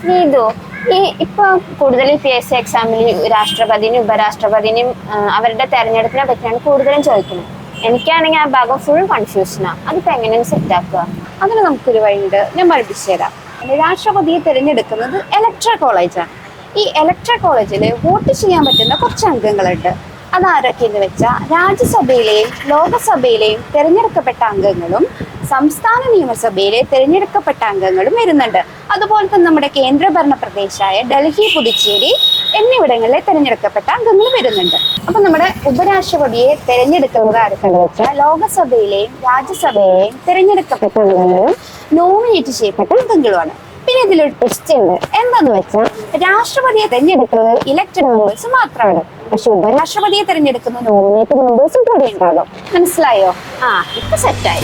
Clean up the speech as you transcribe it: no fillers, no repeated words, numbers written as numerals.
നീതു, ഇപ്പൊ കൂടുതൽ PSC എക്സാമിൽ രാഷ്ട്രപതിനും ഉപരാഷ്ട്രപതിനും അവരുടെ തെരഞ്ഞെടുപ്പിനെ പറ്റിയാണ് കൂടുതലും ചോദിക്കുന്നത്. എനിക്കാണെങ്കിൽ ആ ഭാഗം ഫുൾ കൺഫ്യൂഷനാ. അതിപ്പോ എങ്ങനെയാണ് സെറ്റ് ആക്കുക? അതിന് നമുക്കൊരു വഴിയുണ്ട്, ഞാൻ പഠിപ്പിച്ചു തരാം. രാഷ്ട്രപതിയെ തിരഞ്ഞെടുക്കുന്നത് ഇലക്ടറൽ കോളേജാണ്. ഈ ഇലക്ടറൽ കോളേജിൽ വോട്ട് ചെയ്യാൻ പറ്റുന്ന കുറച്ച് അംഗങ്ങളുണ്ട്. അതാരൊക്കെയെന്ന് വെച്ചാൽ രാജ്യസഭയിലെയും ലോകസഭയിലെയും തിരഞ്ഞെടുക്കപ്പെട്ട അംഗങ്ങളും സംസ്ഥാന നിയമസഭയിലെ തിരഞ്ഞെടുക്കപ്പെട്ട അംഗങ്ങളും വരുന്നുണ്ട്. അതുപോലെ തന്നെ നമ്മുടെ കേന്ദ്രഭരണ പ്രദേശമായ ഡൽഹി, പുതുച്ചേരി എന്നിവിടങ്ങളിലെ തിരഞ്ഞെടുക്കപ്പെട്ട അംഗങ്ങൾ വരുന്നുണ്ട്. അപ്പൊ നമ്മുടെ ഉപരാഷ്ട്രപതിയെ തിരഞ്ഞെടുക്കുന്നത് ആരൊക്കെയെന്ന് വെച്ചാൽ ലോകസഭയിലെയും രാജ്യസഭയിലെയും തിരഞ്ഞെടുക്കപ്പെട്ട അംഗങ്ങളും നോമിനേറ്റ് ചെയ്യപ്പെട്ട അംഗങ്ങളുമാണ്. പിന്നെ ഇതിലൊരു ട്വിസ്റ്റ് ഉണ്ട്. എന്താന്ന് വെച്ചാൽ രാഷ്ട്രപതിയെ തിരഞ്ഞെടുക്കുന്നത് ഇലക്ടഡ് മെമ്പേഴ്സ് മാത്രമാണ്. പക്ഷെ ഉപരാഷ്ട്രപതിയെ തിരഞ്ഞെടുക്കുന്ന നോമിനേറ്റഡ് മെമ്പേഴ്സും കൂടെ ഉണ്ടാകും. മനസ്സിലായോ? ഇപ്പൊ സെറ്റായി.